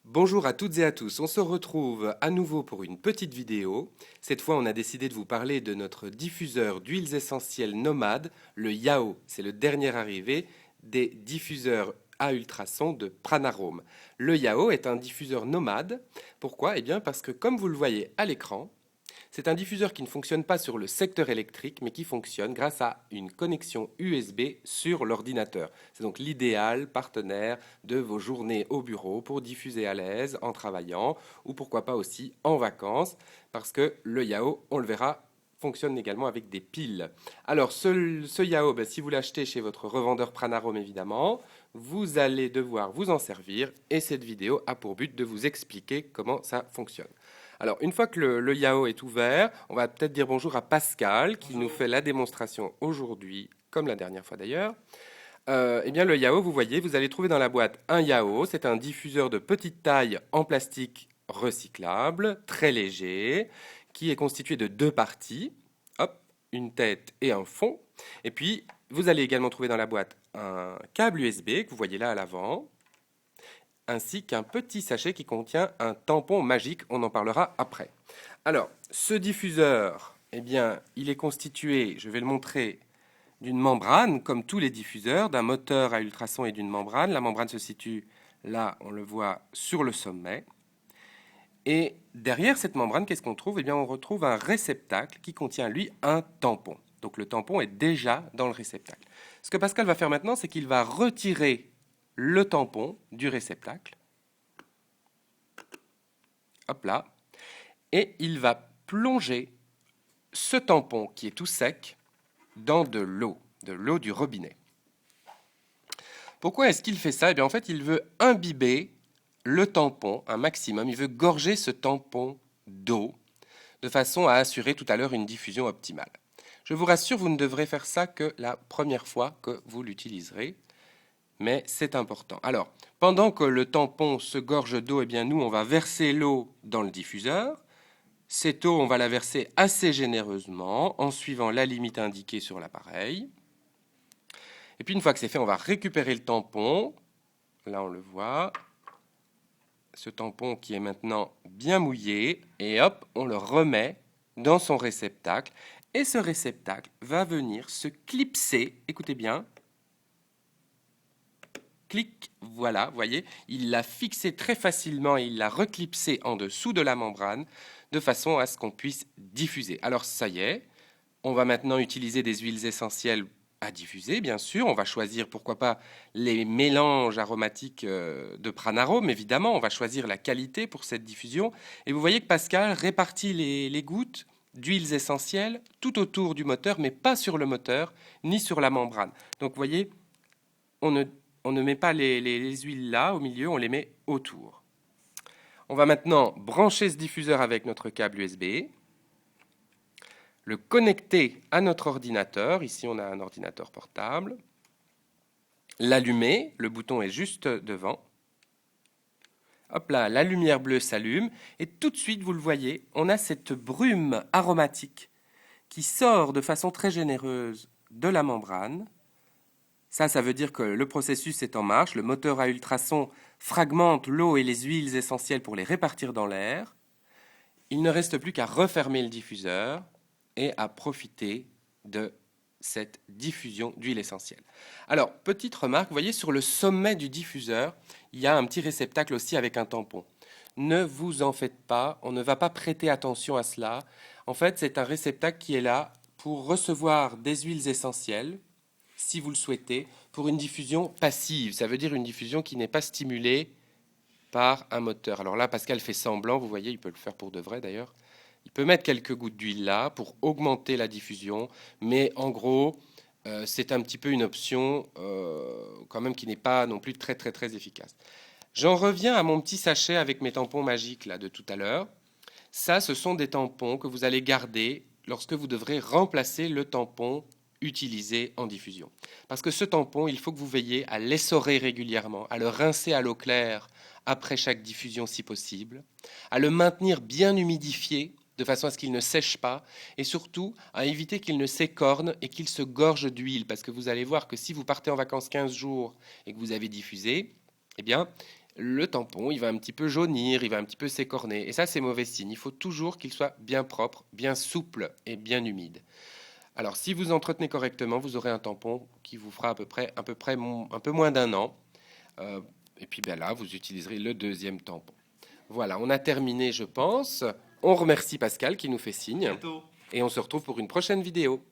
Bonjour à toutes et à tous, on se retrouve à nouveau pour une petite vidéo. Cette fois, on a décidé de vous parler de notre diffuseur d'huiles essentielles nomade, le Yao. C'est le dernier arrivé des diffuseurs à ultrasons de Pranarome. Le Yao est un diffuseur nomade. Pourquoi? Eh bien parce que comme vous le voyez à l'écran, c'est un diffuseur qui ne fonctionne pas sur le secteur électrique, mais qui fonctionne grâce à une connexion USB sur l'ordinateur. C'est donc l'idéal partenaire de vos journées au bureau pour diffuser à l'aise en travaillant ou pourquoi pas aussi en vacances, parce que le Yao, on le verra, fonctionne également avec des piles. Alors ce Yao, si vous l'achetez chez votre revendeur Pranarome évidemment, vous allez devoir vous en servir et cette vidéo a pour but de vous expliquer comment ça fonctionne. Alors, une fois que le Yao est ouvert, on va peut-être dire bonjour à Pascal qui nous fait la démonstration aujourd'hui, comme la dernière fois d'ailleurs. Eh bien, le Yao, vous voyez, vous allez trouver dans la boîte un Yao. C'est un diffuseur de petite taille en plastique recyclable, très léger, qui est constitué de deux parties. Hop, une tête et un fond. Et puis, vous allez également trouver dans la boîte un câble USB que vous voyez là à l'avant, ainsi qu'un petit sachet qui contient un tampon magique. On en parlera après. Alors, ce diffuseur, eh bien, il est constitué, je vais le montrer, d'une membrane, comme tous les diffuseurs, d'un moteur à ultrasons et d'une membrane. La membrane se situe là, on le voit, sur le sommet. Et derrière cette membrane, qu'est-ce qu'on trouve? Eh bien, on retrouve un réceptacle qui contient, lui, un tampon. Donc le tampon est déjà dans le réceptacle. Ce que Pascal va faire maintenant, c'est qu'il va retirer le tampon du réceptacle. Hop là. Et il va plonger ce tampon qui est tout sec dans de l'eau du robinet. Pourquoi est-ce qu'il fait ça? Eh bien, en fait, il veut imbiber le tampon un maximum. Il veut gorger ce tampon d'eau de façon à assurer tout à l'heure une diffusion optimale. Je vous rassure, vous ne devrez faire ça que la première fois que vous l'utiliserez, mais c'est important. Alors, pendant que le tampon se gorge d'eau, eh bien, nous, on va verser l'eau dans le diffuseur. Cette eau, on va la verser assez généreusement en suivant la limite indiquée sur l'appareil. Et puis une fois que c'est fait, on va récupérer le tampon. Là, on le voit. Ce tampon qui est maintenant bien mouillé. Et hop, on le remet dans son réceptacle. Et ce réceptacle va venir se clipser. Écoutez bien. Clic, voilà, vous voyez, il l'a fixé très facilement et il l'a reclipsé en dessous de la membrane de façon à ce qu'on puisse diffuser. Alors ça y est, on va maintenant utiliser des huiles essentielles à diffuser, bien sûr. On va choisir, pourquoi pas, les mélanges aromatiques de Pranarome, évidemment. On va choisir la qualité pour cette diffusion. Et vous voyez que Pascal répartit les gouttes d'huiles essentielles tout autour du moteur, mais pas sur le moteur, ni sur la membrane. Donc vous voyez, on ne met pas les huiles là, au milieu, on les met autour. On va maintenant brancher ce diffuseur avec notre câble USB, le connecter à notre ordinateur. Ici, on a un ordinateur portable. L'allumer, le bouton est juste devant. Hop là, la lumière bleue s'allume et tout de suite, vous le voyez, on a cette brume aromatique qui sort de façon très généreuse de la membrane. Ça veut dire que le processus est en marche. Le moteur à ultrasons fragmente l'eau et les huiles essentielles pour les répartir dans l'air. Il ne reste plus qu'à refermer le diffuseur et à profiter de cette diffusion d'huile essentielle. Alors, petite remarque, vous voyez sur le sommet du diffuseur, il y a un petit réceptacle aussi avec un tampon. Ne vous en faites pas, on ne va pas prêter attention à cela. En fait, c'est un réceptacle qui est là pour recevoir des huiles essentielles, si vous le souhaitez, pour une diffusion passive. Ça veut dire une diffusion qui n'est pas stimulée par un moteur. Alors là, Pascal fait semblant, vous voyez, il peut le faire pour de vrai d'ailleurs. Il peut mettre quelques gouttes d'huile là pour augmenter la diffusion, mais en gros, c'est un petit peu une option quand même qui n'est pas non plus très très très efficace. J'en reviens à mon petit sachet avec mes tampons magiques là de tout à l'heure. Ça, ce sont des tampons que vous allez garder lorsque vous devrez remplacer le tampon utilisé en diffusion. Parce que ce tampon, il faut que vous veilliez à l'essorer régulièrement, à le rincer à l'eau claire après chaque diffusion si possible, à le maintenir bien humidifié de façon à ce qu'il ne sèche pas, et surtout à éviter qu'il ne s'écorne et qu'il se gorge d'huile, parce que vous allez voir que si vous partez en vacances 15 jours et que vous avez diffusé, eh bien, le tampon, il va un petit peu jaunir, il va un petit peu s'écorner. Et ça, c'est mauvais signe. Il faut toujours qu'il soit bien propre, bien souple et bien humide. Alors, si vous entretenez correctement, vous aurez un tampon qui vous fera un peu moins d'un an. Euh, et puis ben là, vous utiliserez le deuxième tampon. Voilà, on a terminé, je pense. On remercie Pascal qui nous fait signe. Bientôt. Et on se retrouve pour une prochaine vidéo.